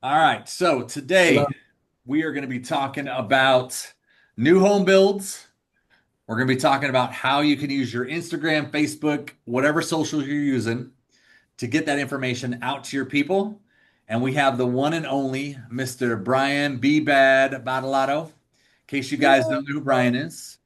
All right, so Hello. today we are going to be talking about new home builds. We're going to be talking about how you can use your Instagram, Facebook, whatever social you're using to get that information out to your people. And we have the one and only Mr. Brian B. Bad Badalato. In case you guys Yeah. don't know who Brian is,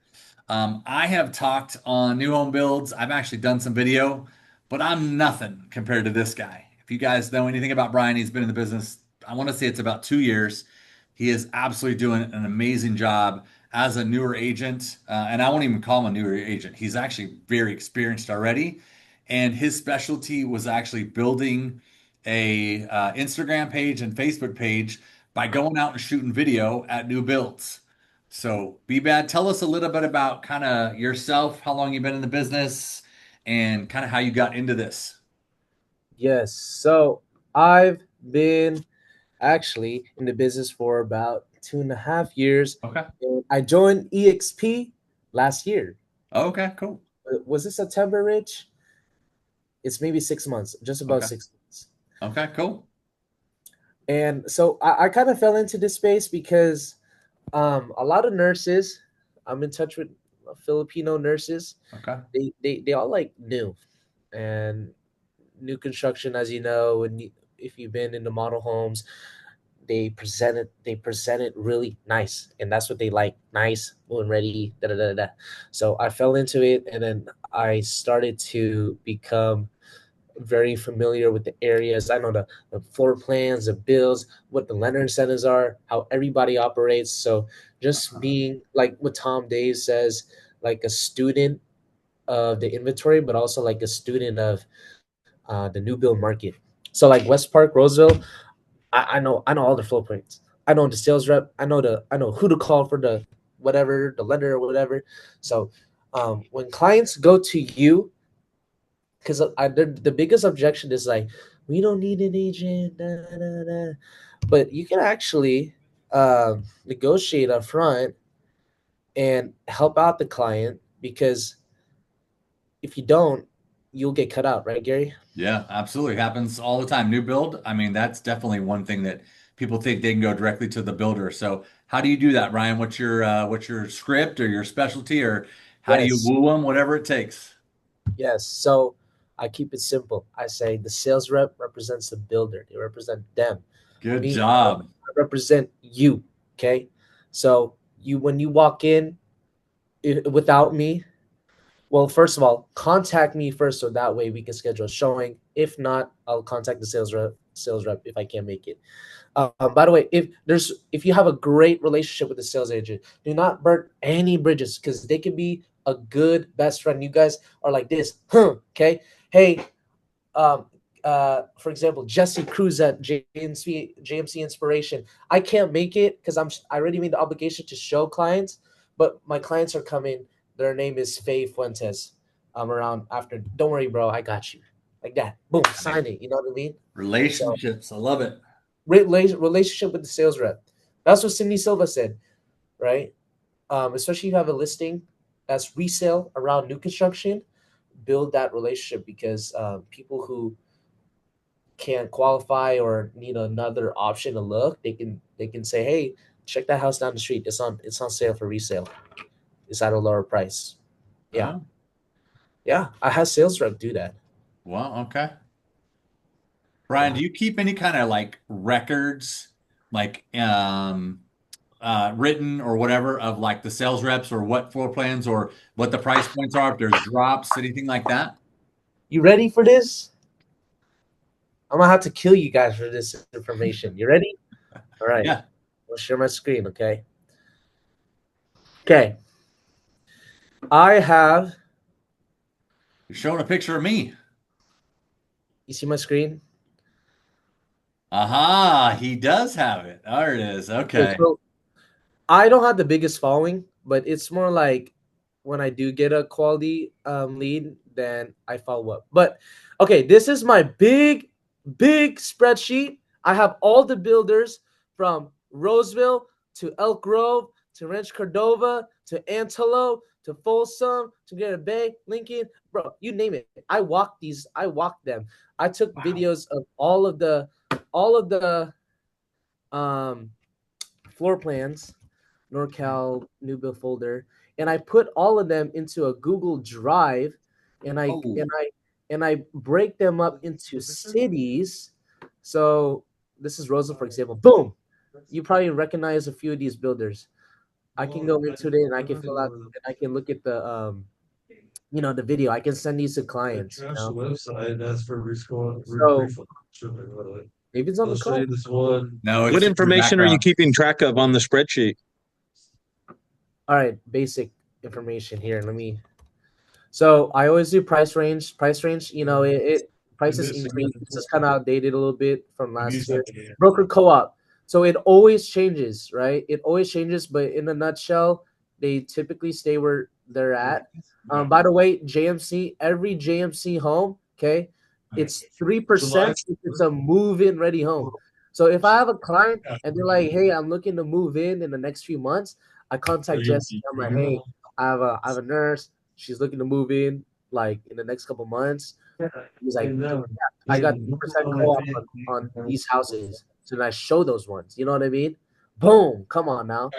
I have talked on new home builds. I've actually done some video, but I'm nothing compared to this guy. If you guys know anything about Brian, he's been in the business, I want to say it's about 2 years. He is absolutely doing an amazing job as a newer agent. And I won't even call him a newer agent. He's actually very experienced already. And his specialty was actually building a Instagram page and Facebook page by going out and shooting video at new builds. So, B-Bad, tell us a little bit about kind of yourself, how long you've been in the business, and kind of how you got into this. Yes. So I've been actually in the business for about 2.5 years. Okay. And I joined EXP last year. Okay, cool. Was it September, Rich? It's maybe 6 months, just about Okay. 6 months. Okay, cool. And so I kind of fell into this space because a lot of nurses, I'm in touch with Filipino nurses. Okay. They all like new and new construction, as you know, and if you've been in the model homes, they present it really nice, and that's what they like, nice, and ready, da da da da. So I fell into it, and then I started to become very familiar with the areas. I know the floor plans, the bills, what the lender incentives are, how everybody operates. So just being like what Tom Dave says, like a student of the inventory, but also like a student of the new build market. So like West Park, Roseville, I know all the floor plans. I know the sales rep. I know who to call for the whatever, the lender or whatever. So when clients go to you, because the biggest objection is like, we don't need an agent, nah, nah, nah. But you can actually negotiate up front and help out the client, because if you don't, you'll get cut out, right, Gary? Yeah, absolutely. Happens all the time. New build, I mean, that's definitely one thing that people think they can go directly to the builder. So, how do you do that, Ryan? What's your script or your specialty, or how do you Yes. woo them? Whatever it takes. Yes. So I keep it simple. I say the sales rep represents the builder. They represent them. Good Me, job. I represent you. Okay. So you, when you walk in without me, well, first of all, contact me first, so that way we can schedule a showing. If not, I'll contact the sales rep. Sales rep if I can't make it. By the way, if you have a great relationship with the sales agent, do not burn any bridges, because they can be a good best friend. You guys are like this, huh? Okay. Hey, um, for example, Jesse Cruz at JMC Inspiration. I can't make it because I already made the obligation to show clients, but my clients are coming. Their name is Faye Fuentes. I'm around after. Don't worry, bro. I got you. Like that. Boom, Right. sign it. You know what I mean? So Relationships. I love it. relationship with the sales rep. That's what Cindy Silva said, right? Especially if you have a listing that's resale around new construction, build that relationship, because people who can't qualify or need another option to look, they can say, hey, check that house down the street. It's on sale for resale. It's at a lower price. Yeah, Oh, yeah. I had sales rep do that. well, okay. Brian, Yeah. do you keep any kind of like records, like written or whatever of like the sales reps or what floor plans or what the price points are, if there's drops, anything like that? You ready for this? I'm gonna have to kill you guys for this information. You ready? All right. Yeah. I'll share my screen. Okay. Okay. I have. You're showing a picture of me. You see my screen? Aha, he does have it. There it is. Okay. Okay. So I don't have the biggest following, but it's more like when I do get a quality lead, then I follow up. But okay, this is my big spreadsheet. I have all the builders from Roseville to Elk Grove to Ranch Cordova to Antelope to Folsom to Granite Bay, Lincoln, bro, you name it. I walked them. I took Wow. videos of all of the um, floor plans, NorCal new build folder, and I put all of them into a Google Drive, and I Oh, and I and I break them up into cities. So this is Rosa, for example. Boom, you probably recognize a few of these builders. I can go into it and I can fill out and I can look at the the video. I can send these to clients. Trash the website and ask for a So refund. David's on I'll the show call. you this one. no, it's What just your information are you background. keeping track of on the spreadsheet? All right, basic information here. Let me. So I always do price range. Price range, it prices increase. This is kind of outdated a little bit from last year. Broker co-op. So it always changes, right? It always changes, but in a nutshell, they typically stay where they're at. By the way, JMC, every JMC home, okay, it's 3% if it's a move-in ready home. So if I have a client and they're like, "Hey, I'm looking to move in the next few months," I contact Jesse. I'm like, "Hey, I have a nurse. She's looking to move in like in the next couple months." He's like, "Yeah, I got 3% co-op on these houses." So then I show those ones. You know what I mean? Boom! Come on now.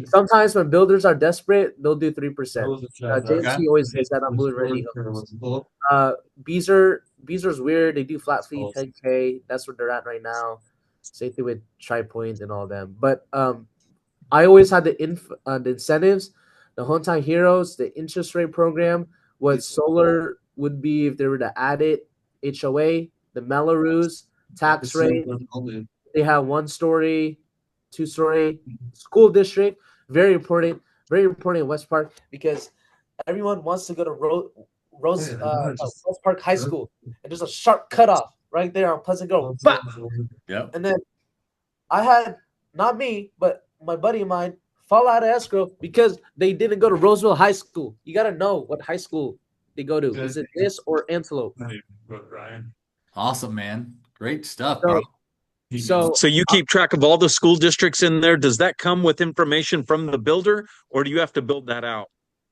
Sometimes when builders are desperate, they'll do 3%. Okay. JMC always says that on Blue and Ready homes. Beezer's weird. They do flat fee 10K. That's where they're at right now. Same thing with Tri Point and all them. But I always had the incentives, the Hometown Heroes, the interest rate program, what solar would be if they were to add it, HOA, the Mellorews, tax rate. They have 1 story, 2 story, school district. Very important in West Park because everyone wants to go to West Park High School, and there's a sharp cutoff right there on Pleasant Grove. Bah! Yep. And then I had not me, but my buddy of mine fall out of escrow because they didn't go to Roseville High School. You got to know what high school they go to. Is it this or Antelope? Awesome, man. Great stuff, bro. So, so So you keep track of all the school districts in there. Does that come with information from the builder, or do you have to build that out?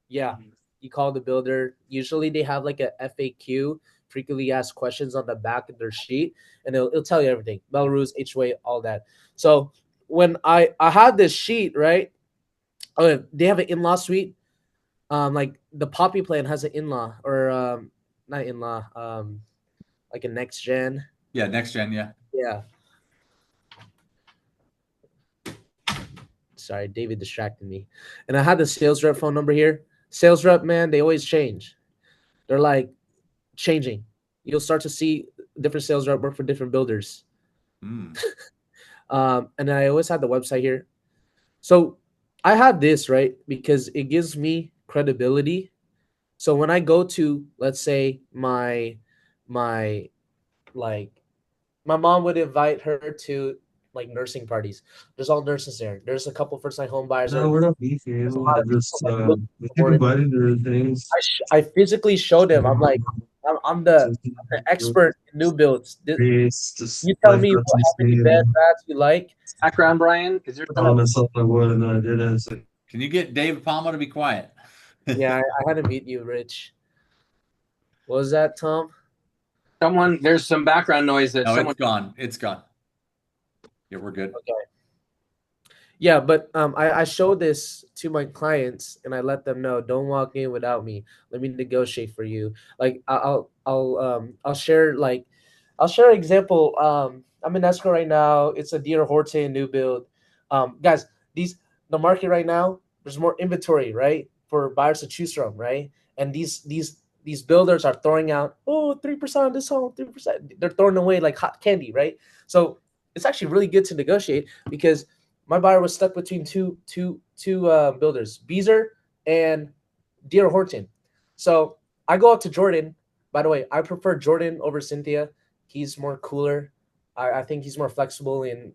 yeah, you call the builder. Usually they have like a FAQ, frequently asked questions on the back of their sheet, and it'll tell you everything. Melrose, HOA, all that. So when I have this sheet, right? Oh, they have an in-law suite. Like the Poppy plan has an in-law or not in-law, like a next gen. Yeah, next gen. Yeah. Yeah. Sorry, David distracted me. And I had the sales rep phone number here. Sales rep, man, they always change. They're like changing. You'll start to see different sales rep work for different builders. Mm. And I always had the website here. So I had this, right? Because it gives me credibility. So when I go to, let's say, my like my mom would invite her to like nursing parties. There's all nurses there. There's a couple first time home buyers there. No, we're not beefing. There's a lot of people Just like looking we keep for it. inviting to things. I physically showed them. I'm like, I'm the expert in new builds. Just You tell life me how many beds you like. Background, Brian, is there telling myself I would and then I didn't. It's like, Can you get Dave Palma to be quiet? Yeah, I had to meet you, Rich. What was that, Tom? someone? There's some background noise that No, someone. it's gone. It's gone. Yeah, we're good. Okay. Yeah, but I showed this to my clients and I let them know, don't walk in without me. Let me negotiate for you. Like I'll share I'll share an example. I'm in escrow right now. It's a Deer Horton new build. Guys, the market right now, there's more inventory, right? For buyers to choose from, right? And these builders are throwing out, 3% on this home, 3%. They're throwing away like hot candy, right? So it's actually really good to negotiate because my buyer was stuck between two builders, Beezer and Deer Horton. So I go out to Jordan. By the way, I prefer Jordan over Cynthia. He's more cooler. I think he's more flexible in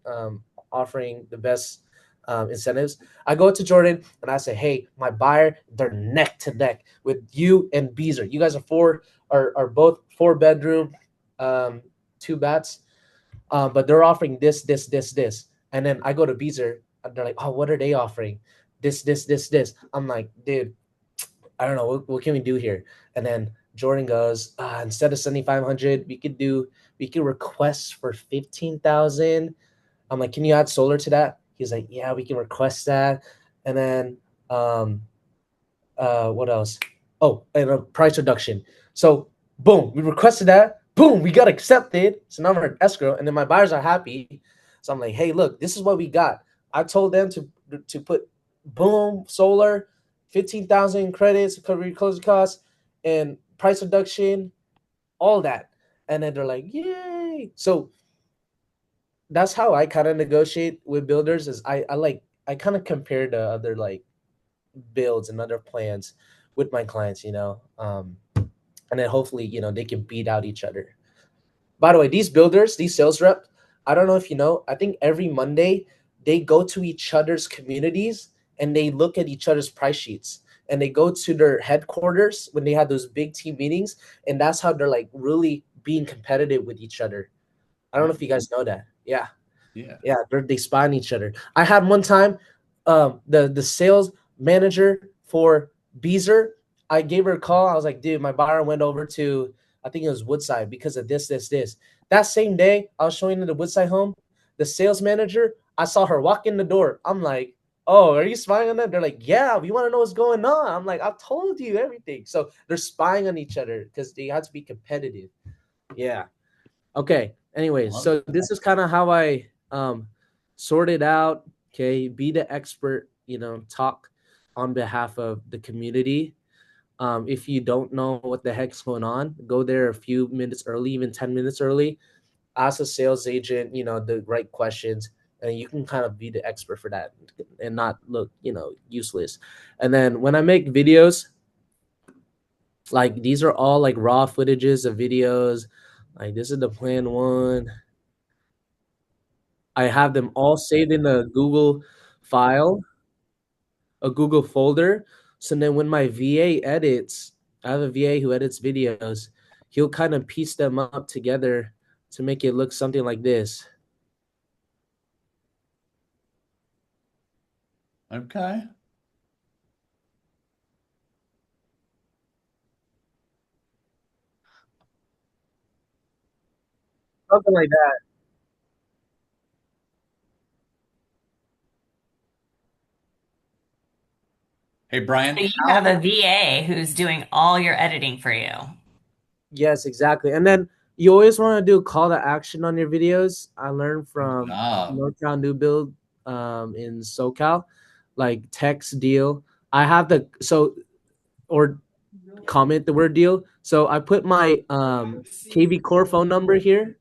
offering the best incentives. I go to Jordan and I say, "Hey, my buyer, they're neck to neck with you and Beezer. You guys are both 4 bedroom, 2 baths, but they're offering this." And then I go to Beezer and they're like, "Oh, what are they offering? This." I'm like, "Dude, I don't know. What can we do here?" And then Jordan goes, instead of 7,500, we could request for 15,000. I'm like, can you add solar to that? He's like, yeah, we can request that. And then what else? Oh, and a price reduction. So boom, we requested that. Boom, we got accepted. So now we're in escrow, and then my buyers are happy. So I'm like, hey, look, this is what we got. I told them to put boom solar, 15,000 credits to cover your closing costs, and price reduction, all that. And then they're like, yay! So that's how I kind of negotiate with builders. Is I kind of compare to other like builds and other plans with my clients, and then hopefully they can beat out each other. By the way, these builders, these sales reps, I don't know if you know, I think every Monday they go to each other's communities and they look at each other's price sheets, and they go to their headquarters when they have those big team meetings, and that's how they're like really being competitive with each other. I don't know if you guys know that. Yeah. Yeah. Yeah, they spy on each other. I had one time, the sales manager for Beezer, I gave her a call. I was like, dude, my buyer went over to, I think it was Woodside because of this. That same day, I was showing her the Woodside home. The sales manager, I saw her walk in the door. I'm like, oh, are you spying on them? They're like, yeah, we want to know what's going on. I'm like, I've told you everything. So they're spying on each other because they have to be competitive. Yeah. Okay. Anyways, Love so this is kind of how I sort it out. Okay, be the expert. Talk on behalf of the community. If you don't know what the heck's going on, go there a few minutes early, even 10 minutes early. Ask a sales agent, the right questions, and you can kind of be the expert for that and not look, useless. And then when I make videos, like these are all like raw footages of videos. Like this is the plan one. I have them all saved in a Google file, a Google folder. So then when my VA edits, I have a VA who edits videos, he'll kind of piece them up together to make it look something like this. Okay. Something like that. Hey, Brian, So you have a VA who's doing all your editing for you. Yes, exactly. And then you always want to do call to action on your videos. I learned good from job. NorCal New Build in SoCal, like text deal. I have the or comment the word deal. So I put my KV Core phone number here.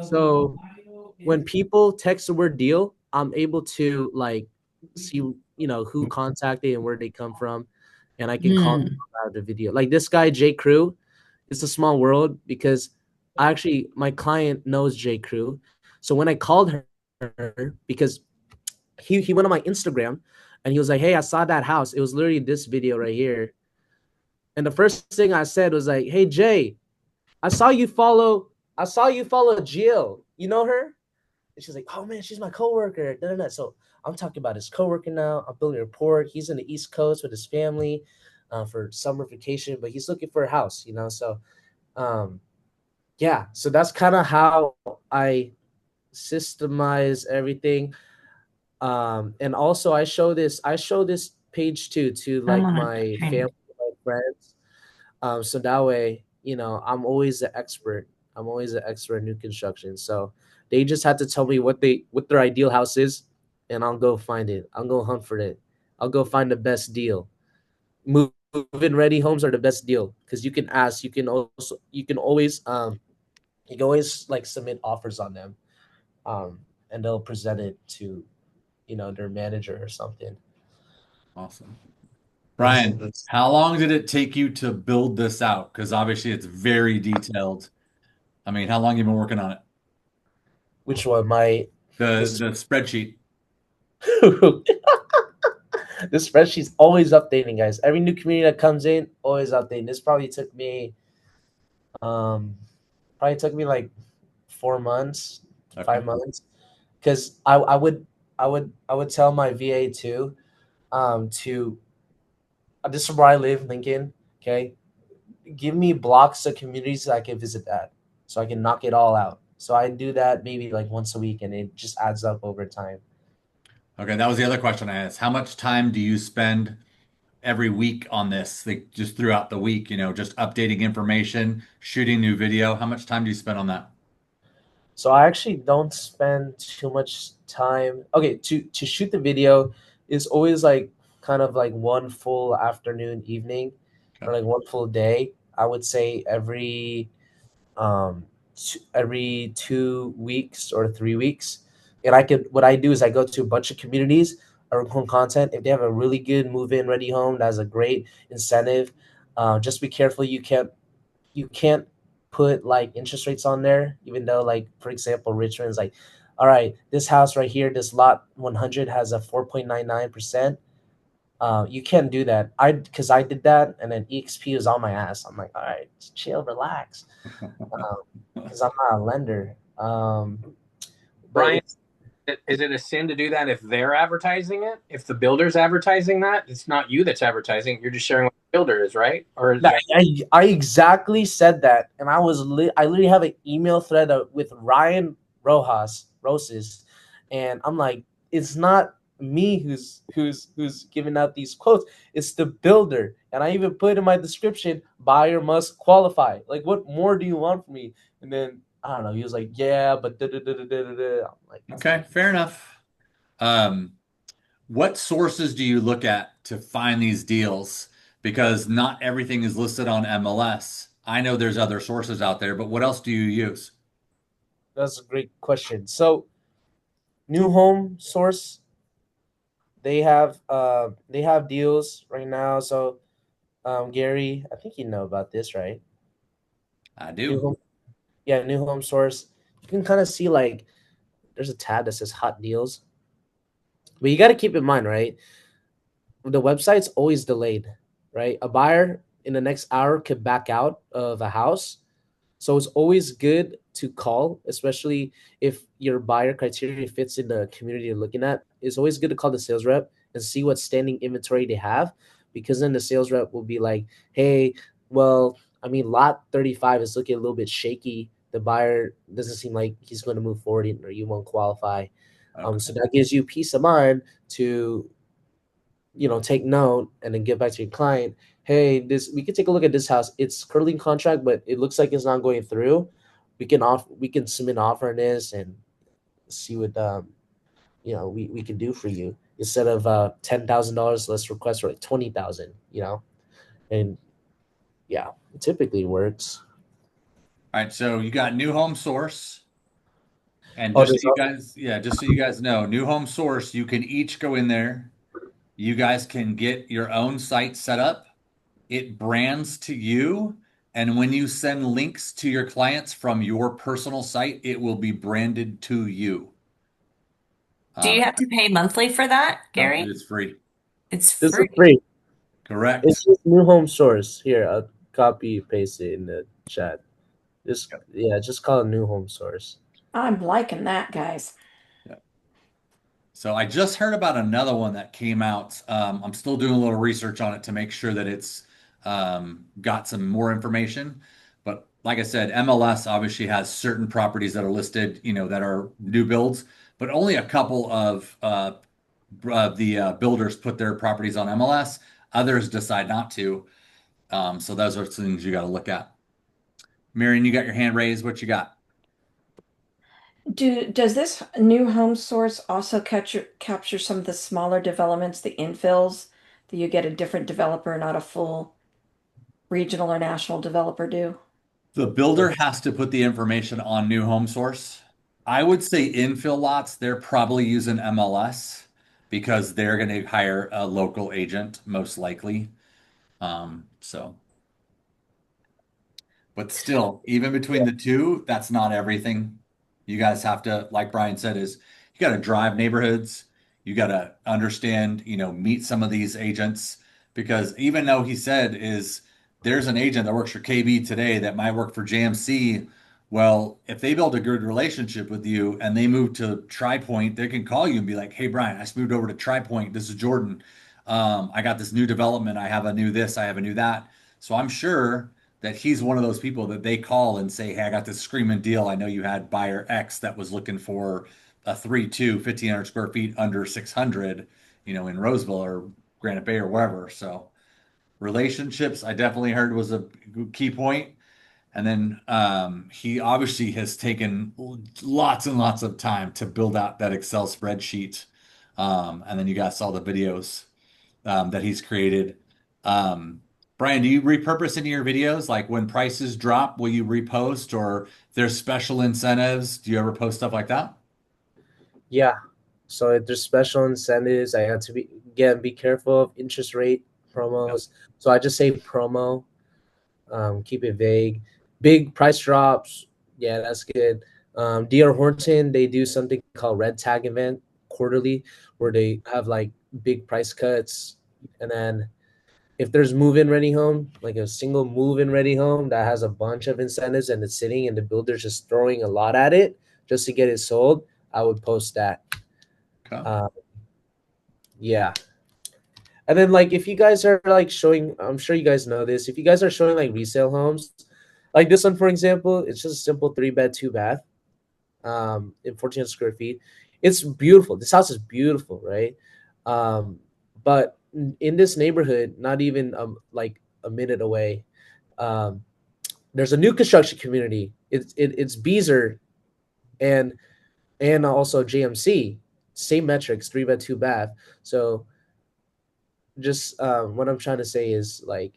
So when people text the word deal, I'm able to like see who contacted and where they come from, and I can call them out the video. Like this guy J Crew, it's a small world because actually my client knows J Crew. So when I called her because he went on my Instagram and he was like, "Hey, I saw that house. It was literally this video right here." And the first thing I said was like, "Hey Jay, I saw you follow. I saw you follow Jill. You know her?" And she's like, "Oh man, she's my coworker." Da, da, da. So I'm talking about his coworker now. I'm building a rapport. He's in the East Coast with his family for summer vacation, but he's looking for a house. So um, yeah. So that's kind of how I systemize everything. And also I show this. Page too to like my family, my friends. So that way, I'm always the expert. I'm always an expert in new construction. So they just have to tell me what their ideal house is, and I'll go find it. I'll go hunt for it. I'll go find the best deal. Move-in ready homes are the best deal because you can ask. You can always like submit offers on them, and they'll present it to their manager or something. Awesome. That's Brian, that's how long did it take you to build this out? Because obviously it's very detailed. I mean, how long you been working on it? Which one? My The this the spreadsheet. this spreadsheet's always updating, guys. Every new community that comes in, always updating. This um probably took me like 4 months, Okay. 5 months, because I would tell my VA too, to this is where I live, Lincoln. Okay, give me blocks of communities that I can visit that, so I can knock it all out. So I do that maybe like once a week, and it just adds up over time. Okay, that was the other question I asked. How much time do you spend every week on this? Like just throughout the week, just updating information, shooting new video. How much time do you spend on that? So I actually don't spend too much time. Okay, to shoot the video is always like kind of like one full afternoon, evening, or Okay. like one full day. I would say every 2 weeks or 3 weeks. And what I do is I go to a bunch of communities or home content. If they have a really good move-in ready home, that's a great incentive. Just be careful. You can't put like interest rates on there, even though, like, for example, Richmond's like, all right, this house right here, this lot 100 has a 4.99%. You can't do that. Because I did that, and then EXP was on my ass. I'm like, all right, just chill, relax, because I'm not a lender. But Brian, is it a sin to do that if they're advertising it? If the builder's advertising that, it's not you that's advertising. You're just sharing what the builder is, right? Or is that I exactly said that, and I literally have an email thread with Ryan Roses, and I'm like, it's not me who's giving out these quotes. It's the builder, and I even put in my description, buyer must qualify. Like, what more do you want from me? And then I don't know. He was like, yeah, but da da da da da da. I'm like, Okay, fair enough. Um, what sources do you look at to find these deals? Because not everything is listed on MLS. I know there's other sources out there, but what else do you use? that's a great question. So, new home source, they have deals right now. So, Gary, I think you know about this, right? I New do. home, yeah, new home source. You can kind of see like there's a tab that says hot deals, but you got to keep in mind, right? The website's always delayed, right? A buyer in the next hour could back out of a house. So it's always good to call, especially if your buyer criteria fits in the community you're looking at. It's always good to call the sales rep and see what standing inventory they have, because then the sales rep will be like, hey, well, I mean, lot 35 is looking a little bit shaky. The buyer doesn't seem like he's going to move forward, or you won't qualify. So Okay. that gives you peace of mind to take note and then get back to your client. Hey, this we can take a look at this house. It's currently in contract, but it looks like it's not going through. We can submit an offer on this and see what we can do for you. Instead of $10,000, let's request for like 20,000. And yeah, it typically works. All right, so you got New Home Source. And Oh, just so there's you guys, yeah, just so you guys know, New Home Source, you can each go in there. You guys can get your own site set up. It brands to you. And when you send links to your clients from your personal site, it will be branded to you. Do you have to pay monthly for that, No, it Gary? is free. It's this is free. free. It's Correct. just new home source. Here, I'll copy paste it in the chat. Just call it new home source. I'm liking that, guys. So I just heard about another one that came out. I'm still doing a little research on it to make sure that it's got some more information. But like I said, MLS obviously has certain properties that are listed, that are new builds, but only a couple of the builders put their properties on MLS. Others decide not to. So those are things you got to look at. Marion, you got your hand raised. What you got? Does this new home source also capture some of the smaller developments, the infills, that you get a different developer, not a full regional or national developer do? The builder has to put the information on New Home Source. I would say infill lots, they're probably using MLS because they're going to hire a local agent, most likely. So, but still, even between the two, that's not everything. You guys have to, like Brian said, is you got to drive neighborhoods. You got to understand, meet some of these agents because even though he said is there's an agent that works for KB today that might work for JMC. Well, if they build a good relationship with you and they move to Tri Point, they can call you and be like, "Hey, Brian, I just moved over to Tri Point. This is Jordan. I got this new development. I have a new this. I have a new that." So I'm sure that he's one of those people that they call and say, "Hey, I got this screaming deal. I know you had buyer X that was looking for a 3.2, 1,500 square feet under 600, in Roseville or Granite Bay or wherever." So relationships, I definitely heard was a key point. And then he obviously has taken lots and lots of time to build out that Excel spreadsheet. And then you guys saw the videos that he's created. Um, Brian, do you repurpose any of your videos? Like when prices drop, will you repost, or if there's special incentives? Do you ever post stuff like that? Yeah. So if there's special incentives, I have to be careful of interest rate Yep. promos. So I just say promo, keep it vague. Big price drops, yeah, that's good. DR Horton, they do something called Red Tag event quarterly, where they have like big price cuts. And then if there's move-in ready home, like a single move-in ready home that has a bunch of incentives and it's sitting and the builder's just throwing a lot at it just to get it sold, I would post that. Okay. Yeah. And then like if you guys are like showing, I'm sure you guys know this, if you guys are showing like resale homes, like this one for example, it's just a simple 3 bed, 2 bath, in 1,400 square feet. It's beautiful. This house is beautiful, right? But in this neighborhood, not even like a minute away, um, there's a new construction community. It's Beezer and also JMC, same metrics, 3 bed, 2 bath. So just what I'm trying to say is like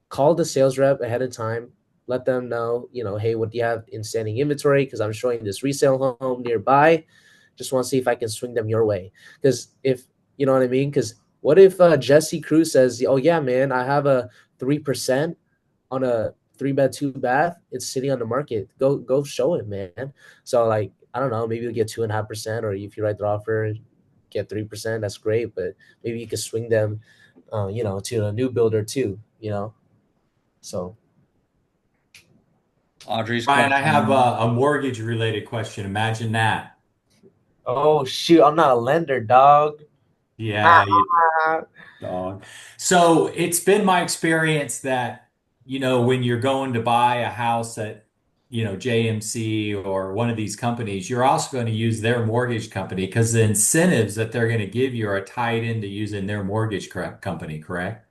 call the sales rep ahead of time. Let them know, hey, what do you have in standing inventory? Because I'm showing this resale home nearby. Just want to see if I can swing them your way. Because if you know what I mean. Because what if Jesse Cruz says, "Oh yeah, man, I have a 3% on a 3 bed, 2 bath. It's sitting on the market. Go show it, man." So like I don't know, maybe you'll get 2.5%, or if you write the offer, get 3%. That's great, but maybe you could swing them, to a new builder too. So Audrey's Ryan, I have question. a mortgage related question. Imagine that. oh shoot, I'm not a lender, dog. Yeah, you dog. So it's been my experience that, when you're going to buy a house at, JMC or one of these companies, you're also going to use their mortgage company because the incentives that they're going to give you are tied into using their mortgage company, correct?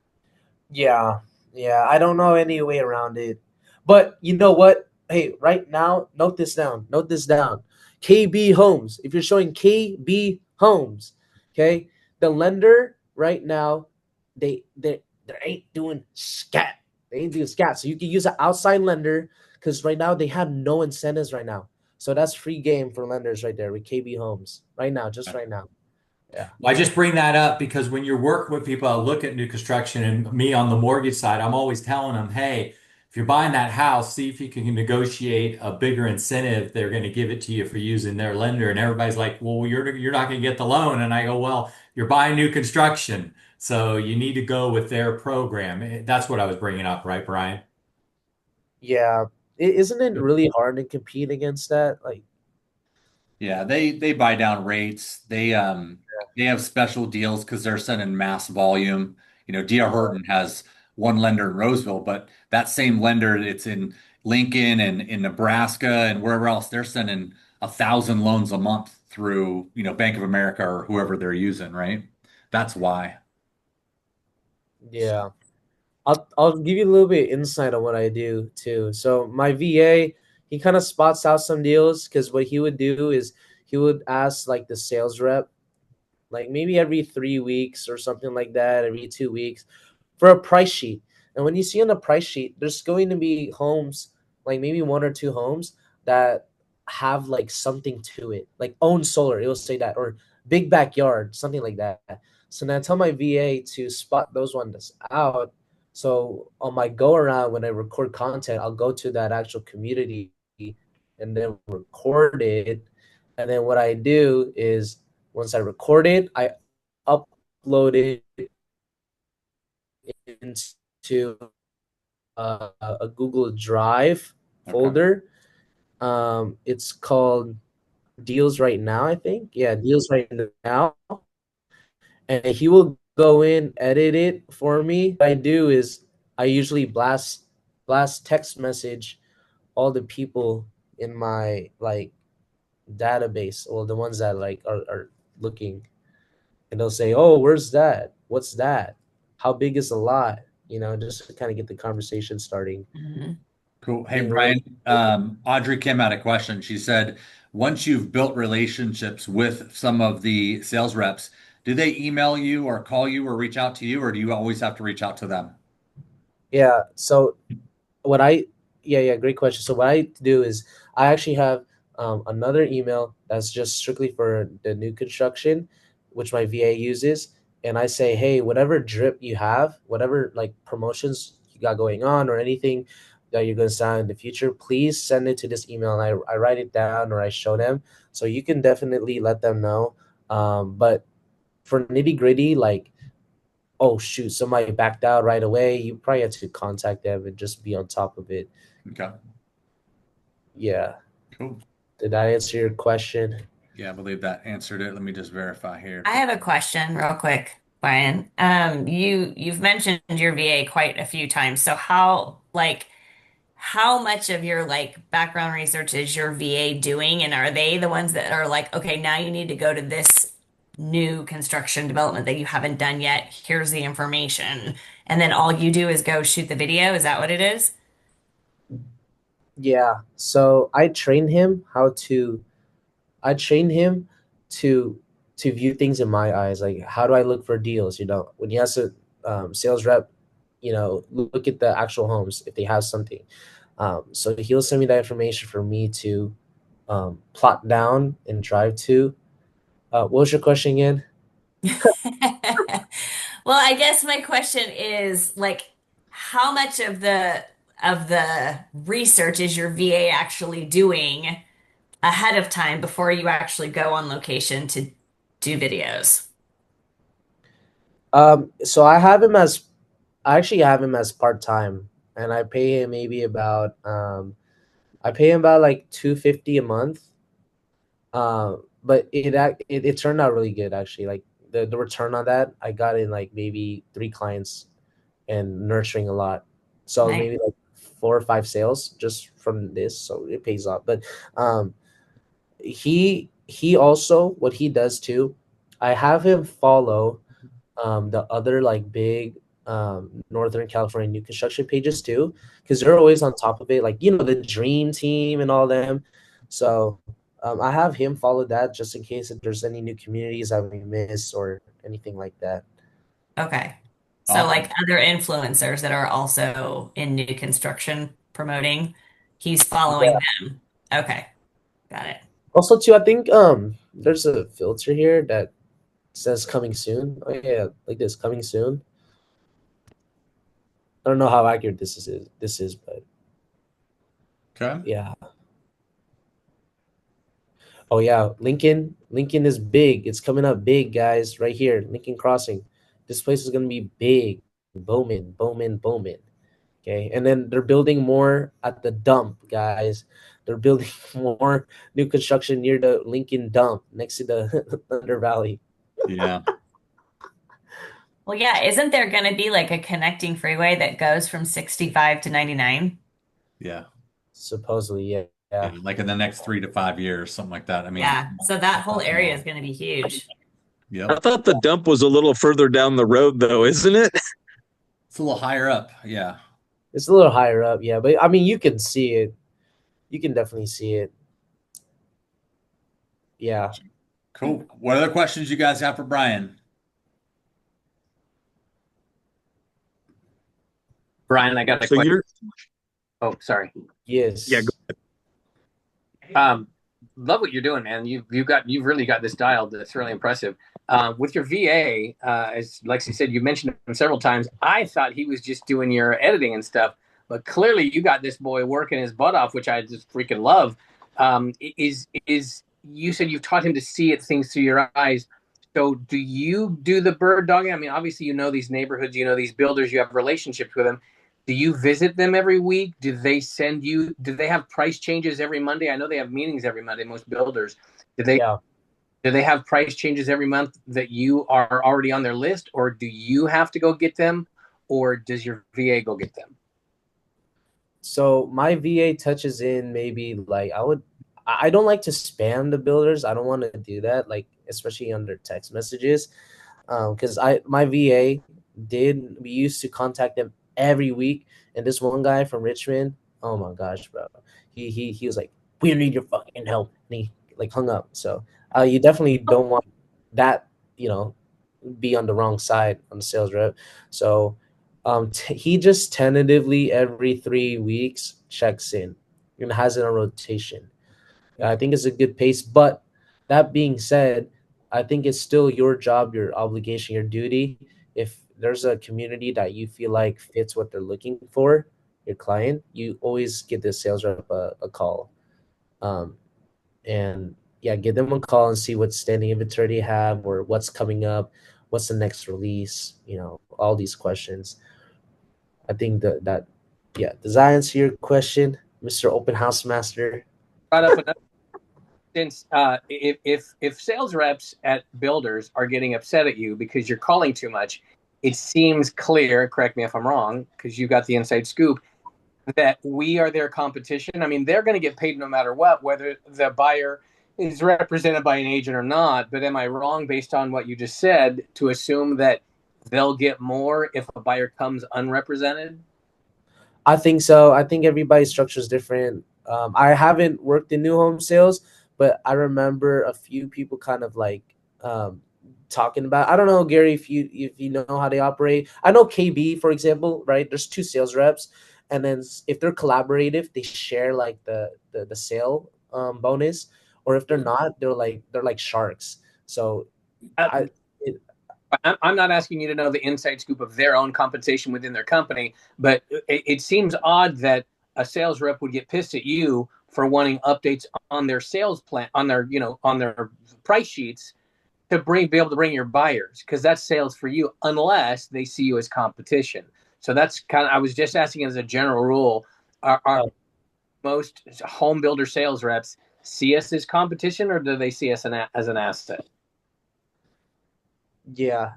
Yeah, yeah. I don't know any way around it. But you know what? Hey, right now, note this down. Note this down. KB Homes. If you're showing KB Homes, okay, the lender right now, they ain't doing scat. They ain't doing scat. So you can use an outside lender because right now they have no incentives right now. So that's free game for lenders right there with KB Homes right now, just right now. Yeah. Well, I just bring that up because when you're working with people, I look at new construction and me on the mortgage side, I'm always telling them, hey, if you're buying that house, see if you can negotiate a bigger incentive. They're going to give it to you for using their lender. And everybody's like, well, you're not going to get the loan. And I go, well, you're buying new construction. So you need to go with their program. That's what I was bringing up, right, Brian? Yeah. Isn't it really hard to compete against that? Like, Yeah, they buy down rates. They have special deals because they're sending mass volume. D.R. Horton has one lender in Roseville, but that same lender, it's in Lincoln and in Nebraska and wherever else, they're sending 1,000 loans a month through, Bank of America or whoever they're using, right? That's why. yeah. I'll give you a little bit of insight on what I do too. So my VA, he kind of spots out some deals because what he would do is he would ask like the sales rep, like maybe every 3 weeks or something like that, every 2 weeks, for a price sheet. And when you see on the price sheet, there's going to be homes, like maybe one or two homes that have like something to it, like own solar. It will say that, or big backyard, something like that. So then I tell my VA to spot those ones out. So on my go around, when I record content, I'll go to that actual community and then record it. And then what I do is once I record it, I upload it into a Google Drive Okay. folder. It's called Deals Right Now, I think. Yeah, Deals Right Now. And he will go in, edit it for me. What I do is I usually blast blast text message all the people in my like database, or the ones that like are looking, and they'll say, "Oh, where's that? What's that? How big is a lot?" Just to kind of get the conversation starting. Mhm. Cool. Hey, Being Brian, really, Audrey came out a question. She said, once you've built relationships with some of the sales reps, do they email you or call you or reach out to you, or do you always have to reach out to them? yeah. So what I yeah, great question. So what I do is I actually have another email that's just strictly for the new construction, which my VA uses, and I say, hey, whatever drip you have, whatever like promotions you got going on or anything that you're going to sign in the future, please send it to this email, and I write it down or I show them, so you can definitely let them know. But for nitty gritty, like, oh shoot, somebody backed out right away, you probably have to contact them and just be on top of it. Okay, Yeah. cool. Did I answer your question? Yeah, I believe that answered it. Let me just verify here. I have a question real quick, Brian. You've mentioned your VA quite a few times. So how much of your like background research is your VA doing? And are they the ones that are like, okay, now you need to go to this new construction development that you haven't done yet. Here's the information. And then all you do is go shoot the video. Is that what it is? Yeah. So I trained him to view things in my eyes. Like, how do I look for deals? When he has a sales rep, look at the actual homes if they have something. So he'll send me that information for me to plot down and drive to. What was your question again? Well, I guess my question is like, how much of the research is your VA actually doing ahead of time before you actually go on location to do videos? So I actually have him as part time, and I pay him about like 250 a month. But it turned out really good actually. Like the return on that, I got in like maybe 3 clients and nurturing a lot. So Nice. maybe like 4 or 5 sales just from this. So it pays off. But um, he also, what he does too, I have him follow the other like big Northern California new construction pages too, because they're always on top of it, like the Dream Team and all them. So I have him follow that just in case if there's any new communities that we miss or anything like that. Okay. So like Awesome. other influencers that are also in new construction promoting, he's following Yeah. them. Okay. Got it. Also too, I think there's a filter here that says coming soon. Oh yeah, like this, coming soon. I don't know how accurate this is, but Okay. yeah. Oh yeah, Lincoln is big. It's coming up big, guys. Right here, Lincoln Crossing. This place is gonna be big, booming, booming, booming. Okay, and then they're building more at the dump, guys. They're building more new construction near the Lincoln dump next to the Thunder Valley. Yeah. Well, yeah, isn't there going to be like a connecting freeway that goes from 65 to 99? Yeah. Supposedly, yeah, Yeah. yeah. Like in the next 3 to 5 years, something like that. I mean, Yeah. So that whole not too area is long. going to be huge. I Yep. thought the dump was a little further down the road, though, isn't it? It's a little higher up. Yeah. It's a little higher up, yeah, but I mean, you can see it. You can definitely see it. Yeah. Cool. What other questions you guys have for Brian? Brian, I got a So question. you're, Oh, sorry. yeah, Yes. Um, love what you're doing, man. You've really got this dialed. That's really impressive. With your VA, as Lexi said, you mentioned him several times. I thought he was just doing your editing and stuff, but clearly you got this boy working his butt off, which I just freaking love. Is you said you've taught him to see things through your eyes. So do you do the bird dogging? I mean, obviously you know these neighborhoods, you know these builders, you have relationships with them. Do you visit them every week? Do they send you? Do they have price changes every Monday? I know they have meetings every Monday. Most builders. Do they? Yeah. Do they have price changes every month that you are already on their list, or do you have to go get them, or does your VA go get them? So my VA touches in maybe like I don't like to spam the builders. I don't want to do that, like especially under text messages. Because I my VA did we used to contact them every week, and this one guy from Richmond, oh my gosh, bro, he was like, we need your fucking help, and he like hung up. So you definitely don't want that, you know, be on the wrong side on the sales rep. So he just tentatively every 3 weeks checks in and has it on rotation. I think it's a good pace. But that being said, I think it's still your job, your obligation, your duty. If there's a community that you feel like fits what they're looking for, your client, you always give the sales rep a call. Um, and yeah, give them a call and see what standing inventory they have or what's coming up, what's the next release, you know, all these questions. I think that yeah, does that answer your question, Mr. Open House Master? Brought up another since if sales reps at builders are getting upset at you because you're calling too much, it seems clear. Correct me if I'm wrong, because you got the inside scoop that we are their competition. I mean, they're going to get paid no matter what, whether the buyer is represented by an agent or not. But am I wrong based on what you just said to assume that they'll get more if a buyer comes unrepresented? I think so. I think everybody's structure is different. I haven't worked in new home sales, but I remember a few people kind of like um, talking about. I don't know, Gary, if you know how they operate. I know KB, for example, right? There's two sales reps, and then if they're collaborative, they share like the sale bonus, or if they're not, they're like sharks. So I. It, I'm not asking you to know the inside scoop of their own compensation within their company, but it seems odd that a sales rep would get pissed at you for wanting updates on their sales plan, on their, you know, on their price sheets to be able to bring your buyers, because that's sales for you unless they see you as competition. So that's kind of, I was just asking as a general rule, are most home builder sales reps see us as competition, or do they see us as an asset? yeah.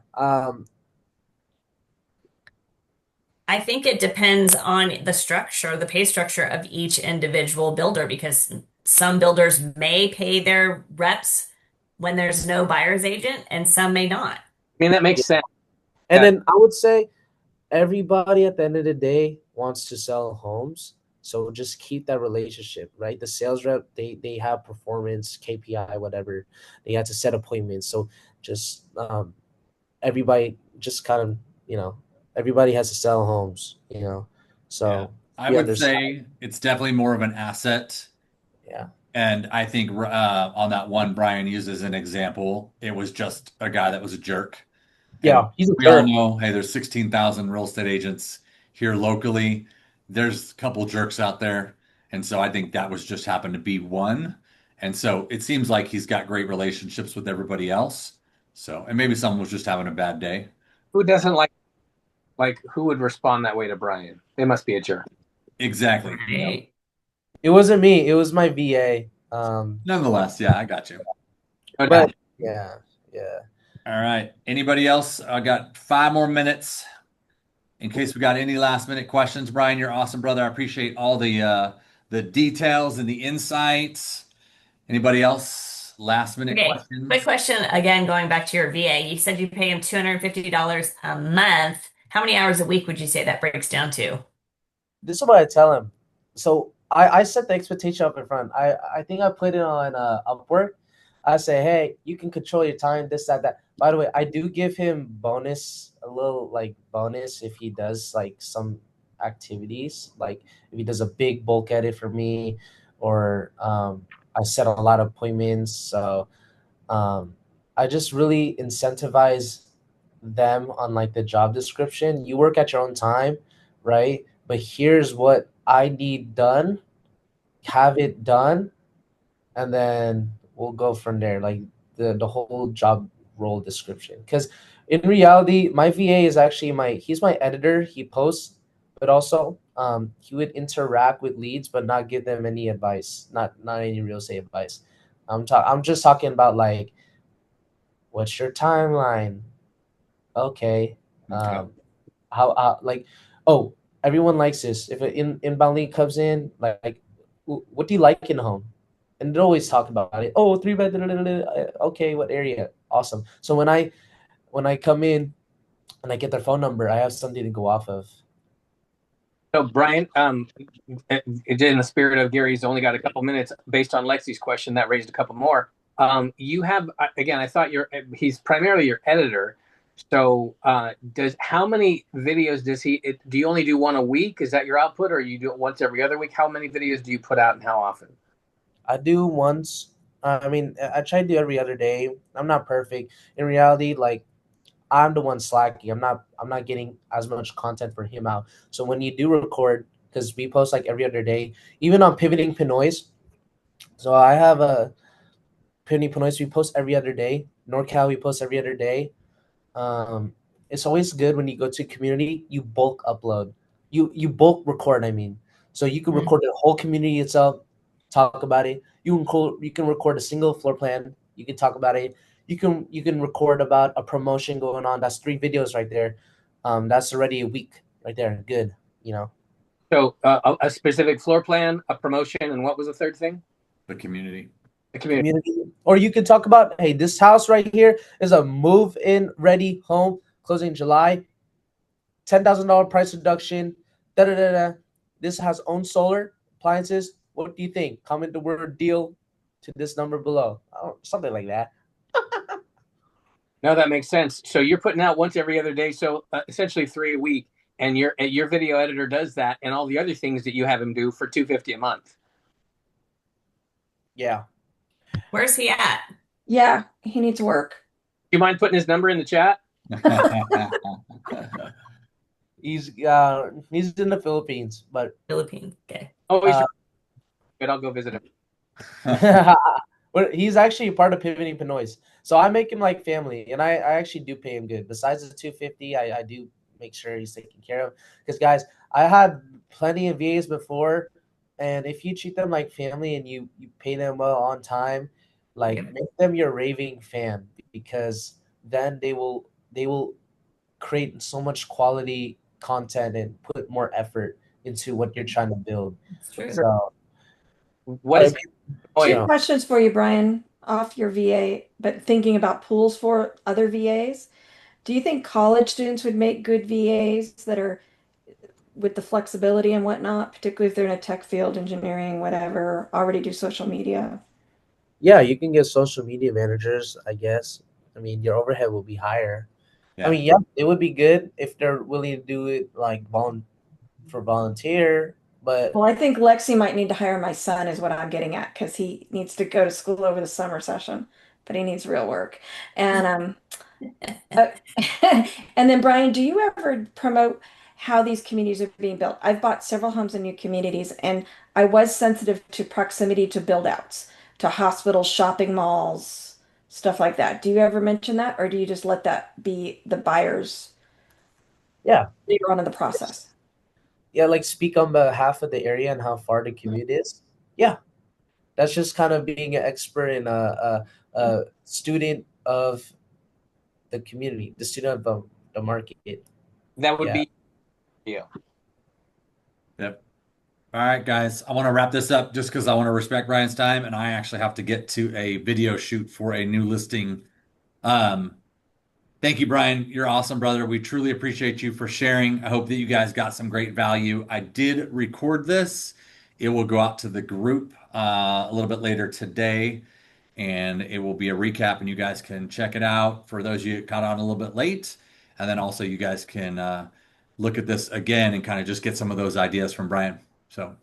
I think it depends on the structure, the pay structure of each individual builder, because some builders may pay their reps when there's no buyer's agent and some may not. I mean, that makes sense. And then I would say everybody at the end of the day wants to sell homes. So just keep that relationship, right? The sales rep, they have performance, KPI, whatever. They have to set appointments. So just everybody just kind of, you know, everybody has to sell homes, you know. Yeah. So I yeah, would there's say it's definitely more of an asset. yeah. And I think on that one Brian used as an example, it was just a guy that was a jerk. And Yeah, he's a we all jerk. know, hey, there's 16,000 real estate agents here locally. There's a couple jerks out there. And so I think that was just happened to be one. And so it seems like he's got great relationships with everybody else. So, and maybe someone was just having a bad day. Who doesn't like who would respond that way to Brian? They must be a jerk. Exactly. Right. It wasn't me, it was my VA. Nonetheless, yeah, I got you. No doubt. But yeah, yeah. All right. Anybody else? I got 5 more minutes in case we got any last minute questions. Brian, you're awesome, brother. I appreciate all the details and the insights. Anybody else? Last minute Okay, quick questions? question again, going back to your VA. You said you pay him $250 a month. How many hours a week would you say that breaks down to? This is what I tell him. So I set the expectation up in front. I think I put it on Upwork. I say, hey, you can control your time, this, that, that. By the way, I do give him bonus, a little like bonus if he does like some activities, like if he does a big bulk edit for me, or I set a lot of appointments. So um, I just really incentivize them on like the job description. You work at your own time, right? But here's what I need done, have it done, and then we'll go from there. Like the whole job role description. Because in reality, my VA is actually he's my editor. He posts, but also he would interact with leads, but not give them any advice, not any real estate advice. I'm just talking about like, what's your timeline? Okay. Okay. How like, oh, everyone likes this. If an inbound lead comes in, like, what do you like in a home? And they always talk about it. Oh, three bed. Okay, what area? Awesome. So when I come in and I get their phone number, I have something to go off of. So Brian, in the spirit of Gary's only got a couple minutes, based on Lexi's question, that raised a couple more. You have, again, I thought he's primarily your editor. So how many videos do you only do one a week? Is that your output, or you do it once every other week? How many videos do you put out and how often? I do once. I mean, I try to do every other day. I'm not perfect. In reality, like, I'm the one slacking. I'm not getting as much content for him out. So when you do record, because we post like every other day, even on Pivoting Pinoys. So I have a Pivoting Pinoys. We post every other day. NorCal, we post every other day. It's always good when you go to community, you bulk upload. You bulk record, I mean. So you can record the whole community itself, talk about it. You can record a single floor plan, you can talk about it. You can record about a promotion going on. That's 3 videos right there. That's already a week right there. Good, you know. So a specific floor plan, a promotion, and what was the third thing? The community. The community. Or you can talk about, hey, this house right here is a move-in ready home, closing July, $10,000 price reduction. Da da da da. This has own solar appliances. What do you think? Comment the word deal to this number below. Something like that. No, that makes sense. So you're putting out once every other day, so essentially 3 a week, and your video editor does that, and all the other things that you have him do for $250 a month. Yeah. Where's he at? Yeah, he needs work. Do you mind putting his number in the chat? He's in the Philippines, but Philippines. Okay. Oh, he's good. I'll go visit him. but he's actually a part of Pivoting Pinoys. So I make him like family, and I actually do pay him good. Besides the 250, I do make sure he's taken care of. Because guys, I had plenty of VAs before, and if you treat them like family and you pay them well on time, like make them your raving fan, because then they will create so much quality content and put more effort into what you're trying to build. That's true. So What is Two questions for you, Brian, off your VA, but thinking about pools for other VAs. Do you think college students would make good VAs that are with the flexibility and whatnot, particularly if they're in a tech field, engineering, whatever, already do social media? yeah, you can get social media managers, I guess. I mean, your overhead will be higher. Yeah. I mean, yeah, it would be good if they're willing to do it like for volunteer, but Well, I think Lexi might need to hire my son, is what I'm getting at, because he needs to go to school over the summer session, but he needs real work. And uh, and then Brian, do you ever promote how these communities are being built? I've bought several homes in new communities, and I was sensitive to proximity to build outs, to hospitals, shopping malls, stuff like that. Do you ever mention that, or do you just let that be the buyers yeah, later on in the process? yeah, like speak on behalf of the area and how far the commute is. Yeah, that's just kind of being an expert and a student of the community, the student of the market. that would Yeah. be you. Yep. All right, guys. I want to wrap this up just because I want to respect Ryan's time, and I actually have to get to a video shoot for a new listing. Thank you, Brian. You're awesome, brother. We truly appreciate you for sharing. I hope that you guys got some great value. I did record this. It will go out to the group a little bit later today, and it will be a recap, and you guys can check it out for those of you that caught on a little bit late. And then also you guys can look at this again and kind of just get some of those ideas from Brian. So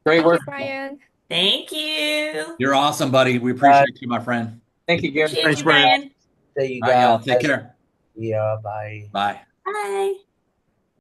Great work. Brian. Thank you. you're awesome, buddy. We appreciate you, my friend. Thank you, Gary. Appreciate Thanks, you, Brian. Brian. There you All right, y'all. go. Take care. Yeah, bye. Bye. Bye.